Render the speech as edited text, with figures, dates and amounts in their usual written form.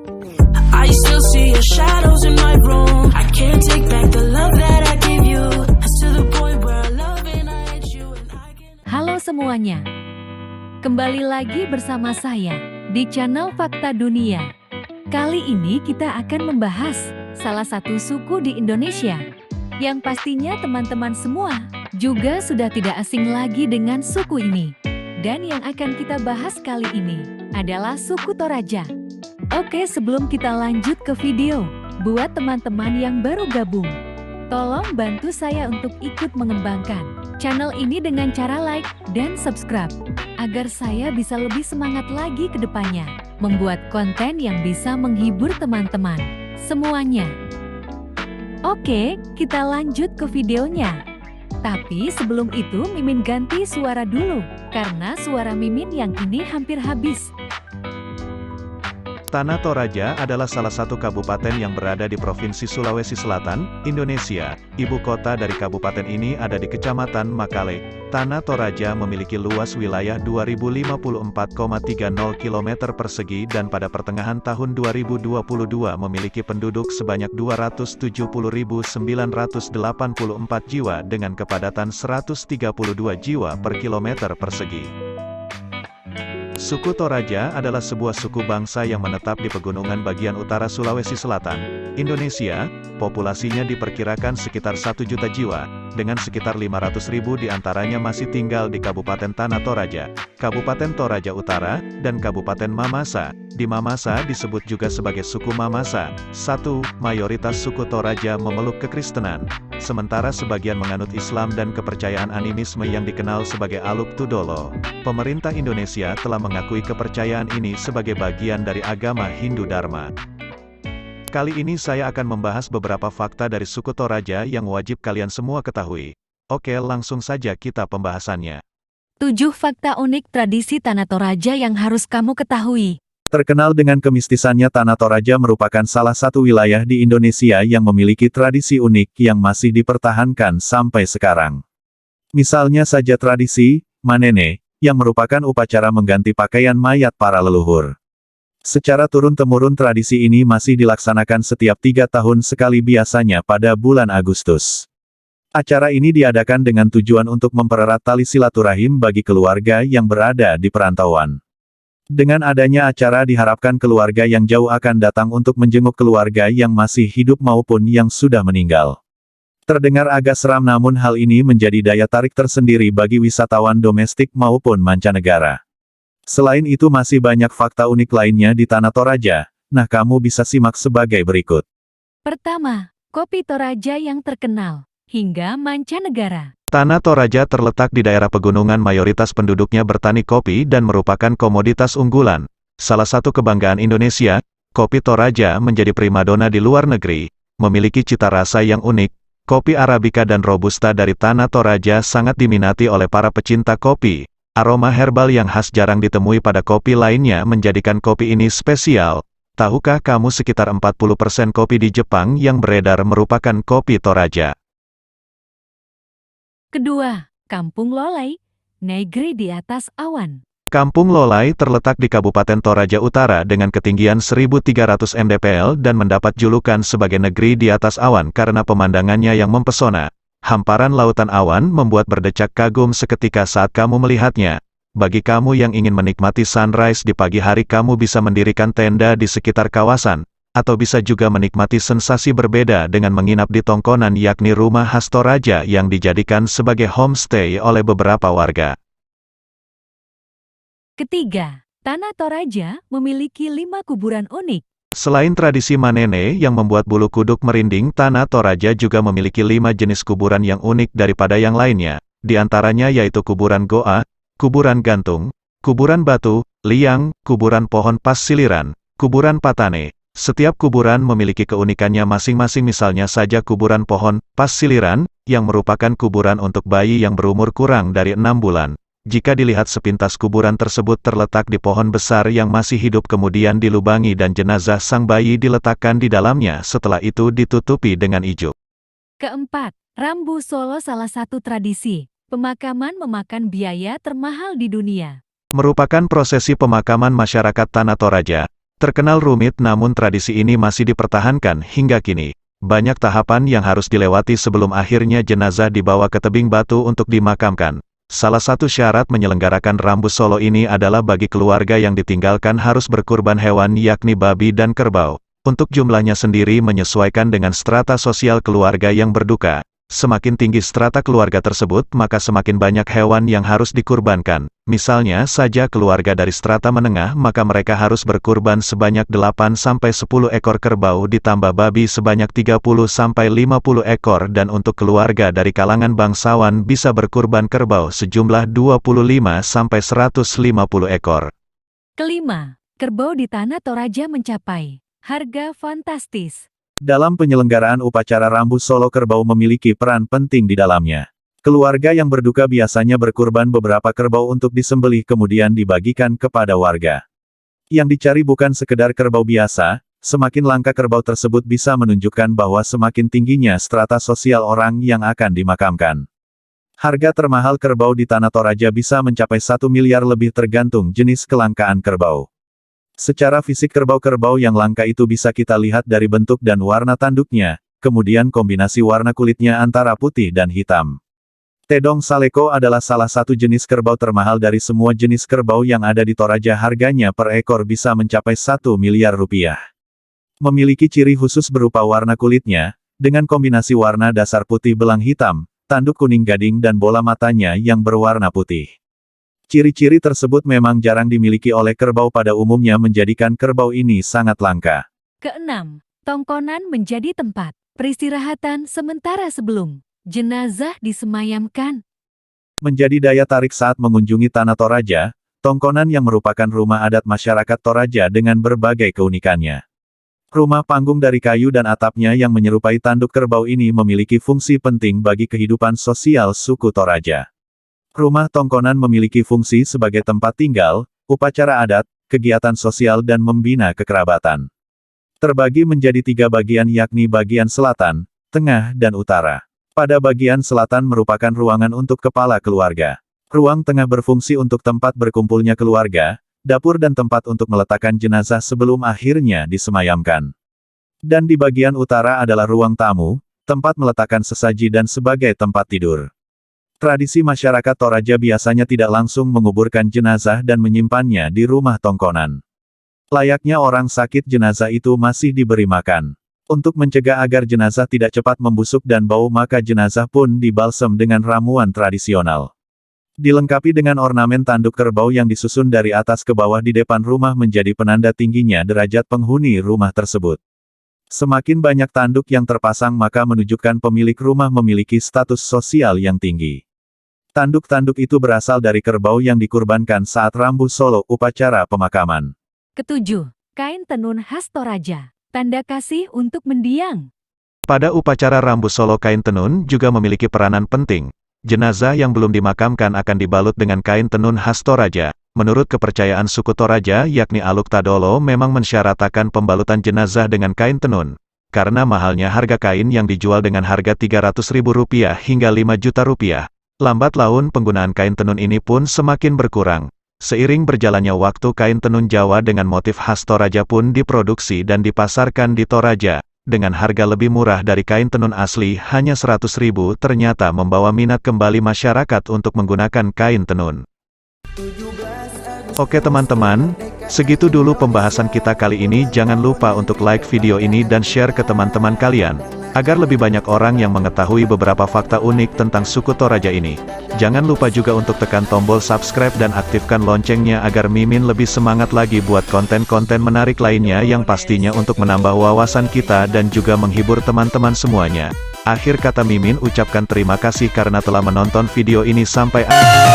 I still see your shadows in my room. I can't take back the love that I gave you. It's to the point where I love and I hate you and I can't... Halo semuanya. Kembali lagi bersama saya di channel Fakta Dunia. Kali ini kita akan membahas salah satu suku di Indonesia yang pastinya teman-teman semua juga sudah tidak asing lagi dengan suku ini. Dan yang akan kita bahas kali ini adalah suku Toraja. Oke, sebelum kita lanjut ke video, buat teman-teman yang baru gabung, tolong bantu saya untuk ikut mengembangkan channel ini dengan cara like dan subscribe, agar saya bisa lebih semangat lagi ke depannya, membuat konten yang bisa menghibur teman-teman semuanya. Oke, kita lanjut ke videonya. Tapi sebelum itu Mimin ganti suara dulu, karena suara Mimin yang ini hampir habis. Tanah Toraja adalah salah satu kabupaten yang berada di Provinsi Sulawesi Selatan, Indonesia. Ibu kota dari kabupaten ini ada di Kecamatan Makale. Tanah Toraja memiliki luas wilayah 2054,30 km persegi dan pada pertengahan tahun 2022 memiliki penduduk sebanyak 270.984 jiwa dengan kepadatan 132 jiwa per kilometer persegi. Suku Toraja adalah sebuah suku bangsa yang menetap di pegunungan bagian utara Sulawesi Selatan, Indonesia. Populasinya diperkirakan sekitar 1 juta jiwa, dengan sekitar 500.000 diantaranya masih tinggal di Kabupaten Tanah Toraja, Kabupaten Toraja Utara, dan Kabupaten Mamasa. Di Mamasa disebut juga sebagai suku Mamasa. 1. Mayoritas suku Toraja memeluk kekristenan, sementara sebagian menganut Islam dan kepercayaan animisme yang dikenal sebagai Aluk Tudolo. Pemerintah Indonesia telah mengakui kepercayaan ini sebagai bagian dari agama Hindu Dharma. Kali ini saya akan membahas beberapa fakta dari suku Toraja yang wajib kalian semua ketahui. Oke, langsung saja kita pembahasannya. 7 fakta unik tradisi Tanah Toraja yang harus kamu ketahui. Terkenal dengan kemistisannya, Tanah Toraja merupakan salah satu wilayah di Indonesia yang memiliki tradisi unik yang masih dipertahankan sampai sekarang. Misalnya saja tradisi Manene, yang merupakan upacara mengganti pakaian mayat para leluhur. Secara turun-temurun tradisi ini masih dilaksanakan setiap 3 tahun sekali, biasanya pada bulan Agustus. Acara ini diadakan dengan tujuan untuk mempererat tali silaturahim bagi keluarga yang berada di perantauan. Dengan adanya acara diharapkan keluarga yang jauh akan datang untuk menjenguk keluarga yang masih hidup maupun yang sudah meninggal. Terdengar agak seram, namun hal ini menjadi daya tarik tersendiri bagi wisatawan domestik maupun mancanegara. Selain itu masih banyak fakta unik lainnya di Tanah Toraja. Nah, kamu bisa simak sebagai berikut. Pertama, kopi Toraja yang terkenal hingga mancanegara. Tanah Toraja terletak di daerah pegunungan, mayoritas penduduknya bertani kopi dan merupakan komoditas unggulan. Salah satu kebanggaan Indonesia, kopi Toraja menjadi primadona di luar negeri, memiliki cita rasa yang unik. Kopi Arabica dan Robusta dari Tanah Toraja sangat diminati oleh para pecinta kopi. Aroma herbal yang khas jarang ditemui pada kopi lainnya menjadikan kopi ini spesial. Tahukah kamu sekitar 40% kopi di Jepang yang beredar merupakan kopi Toraja? Kedua, Kampung Lolai, negeri di atas awan. Kampung Lolai terletak di Kabupaten Toraja Utara dengan ketinggian 1.300 mdpl dan mendapat julukan sebagai negeri di atas awan karena pemandangannya yang mempesona. Hamparan lautan awan membuat berdecak kagum seketika saat kamu melihatnya. Bagi kamu yang ingin menikmati sunrise di pagi hari, kamu bisa mendirikan tenda di sekitar kawasan, atau bisa juga menikmati sensasi berbeda dengan menginap di tongkonan, yakni rumah khas Toraja yang dijadikan sebagai homestay oleh beberapa warga. Ketiga, Tanah Toraja memiliki 5 kuburan unik. Selain tradisi Manene yang membuat bulu kuduk merinding, Tanah Toraja juga memiliki 5 jenis kuburan yang unik daripada yang lainnya. Di antaranya yaitu kuburan goa, kuburan gantung, kuburan batu, liang, kuburan pohon pas siliran, kuburan patane. Setiap kuburan memiliki keunikannya masing-masing, misalnya saja kuburan pohon pas siliran, yang merupakan kuburan untuk bayi yang berumur kurang dari 6 bulan. Jika dilihat sepintas, kuburan tersebut terletak di pohon besar yang masih hidup, kemudian dilubangi dan jenazah sang bayi diletakkan di dalamnya, setelah itu ditutupi dengan ijuk. Keempat, Rambu Solo, salah satu tradisi pemakaman memakan biaya termahal di dunia. Merupakan prosesi pemakaman masyarakat Tanah Toraja, Terkenal rumit namun tradisi ini masih dipertahankan hingga kini. Banyak tahapan yang harus dilewati sebelum akhirnya jenazah dibawa ke tebing batu untuk dimakamkan. Salah satu syarat menyelenggarakan Rambu Solo ini adalah bagi keluarga yang ditinggalkan harus berkurban hewan yakni babi dan kerbau. Untuk jumlahnya sendiri menyesuaikan dengan strata sosial keluarga yang berduka. Semakin tinggi strata keluarga tersebut maka semakin banyak hewan yang harus dikurbankan. Misalnya saja keluarga dari strata menengah maka mereka harus berkurban sebanyak 8-10 ekor kerbau ditambah babi sebanyak 30-50 ekor dan untuk keluarga dari kalangan bangsawan bisa berkurban kerbau sejumlah 25-150 ekor. Kelima, kerbau di Tanah Toraja mencapai harga fantastis. Dalam penyelenggaraan upacara Rambu Solo kerbau memiliki peran penting di dalamnya. Keluarga yang berduka biasanya berkurban beberapa kerbau untuk disembelih kemudian dibagikan kepada warga. Yang dicari bukan sekedar kerbau biasa, semakin langka kerbau tersebut bisa menunjukkan bahwa semakin tingginya strata sosial orang yang akan dimakamkan. Harga termahal kerbau di Tanah Toraja bisa mencapai 1 miliar lebih tergantung jenis kelangkaan kerbau. Secara fisik kerbau-kerbau yang langka itu bisa kita lihat dari bentuk dan warna tanduknya, kemudian kombinasi warna kulitnya antara putih dan hitam. Tedong Saleko adalah salah satu jenis kerbau termahal dari semua jenis kerbau yang ada di Toraja, harganya per ekor bisa mencapai 1 miliar rupiah. Memiliki ciri khusus berupa warna kulitnya, dengan kombinasi warna dasar putih belang hitam, tanduk kuning gading dan bola matanya yang berwarna putih. Ciri-ciri tersebut memang jarang dimiliki oleh kerbau pada umumnya menjadikan kerbau ini sangat langka. Keenam, tongkonan menjadi tempat peristirahatan sementara sebelum jenazah disemayamkan. Menjadi daya tarik saat mengunjungi Tanah Toraja, tongkonan yang merupakan rumah adat masyarakat Toraja dengan berbagai keunikannya. Rumah panggung dari kayu dan atapnya yang menyerupai tanduk kerbau ini memiliki fungsi penting bagi kehidupan sosial suku Toraja. Rumah tongkonan memiliki fungsi sebagai tempat tinggal, upacara adat, kegiatan sosial dan membina kekerabatan. Terbagi menjadi 3 bagian yakni bagian selatan, tengah dan utara. Pada bagian selatan merupakan ruangan untuk kepala keluarga. Ruang tengah berfungsi untuk tempat berkumpulnya keluarga, dapur dan tempat untuk meletakkan jenazah sebelum akhirnya disemayamkan. Dan di bagian utara adalah ruang tamu, tempat meletakkan sesaji dan sebagai tempat tidur. Tradisi masyarakat Toraja biasanya tidak langsung menguburkan jenazah dan menyimpannya di rumah tongkonan. Layaknya orang sakit, jenazah itu masih diberi makan. Untuk mencegah agar jenazah tidak cepat membusuk dan bau maka jenazah pun dibalsem dengan ramuan tradisional. Dilengkapi dengan ornamen tanduk kerbau yang disusun dari atas ke bawah di depan rumah menjadi penanda tingginya derajat penghuni rumah tersebut. Semakin banyak tanduk yang terpasang maka menunjukkan pemilik rumah memiliki status sosial yang tinggi. Tanduk-tanduk itu berasal dari kerbau yang dikurbankan saat Rambu Solo, upacara pemakaman. Ketujuh, kain tenun khas Toraja, tanda kasih untuk mendiang. Pada upacara Rambu Solo kain tenun juga memiliki peranan penting. Jenazah yang belum dimakamkan akan dibalut dengan kain tenun khas Toraja. Menurut kepercayaan suku Toraja yakni Aluk Tadolo memang mensyaratakan pembalutan jenazah dengan kain tenun. Karena mahalnya harga kain yang dijual dengan harga Rp300.000 hingga Rp5 juta. Lambat laun penggunaan kain tenun ini pun semakin berkurang. Seiring berjalannya waktu kain tenun Jawa dengan motif khas Toraja pun diproduksi dan dipasarkan di Toraja. Dengan harga lebih murah dari kain tenun asli hanya Rp100.000 ternyata membawa minat kembali masyarakat untuk menggunakan kain tenun. Oke teman-teman, segitu dulu pembahasan kita kali ini. Jangan lupa untuk like video ini dan share ke teman-teman kalian, agar lebih banyak orang yang mengetahui beberapa fakta unik tentang suku Toraja ini. Jangan lupa juga untuk tekan tombol subscribe dan aktifkan loncengnya agar Mimin lebih semangat lagi buat konten-konten menarik lainnya yang pastinya untuk menambah wawasan kita dan juga menghibur teman-teman semuanya. Akhir kata Mimin ucapkan terima kasih karena telah menonton video ini sampai akhir.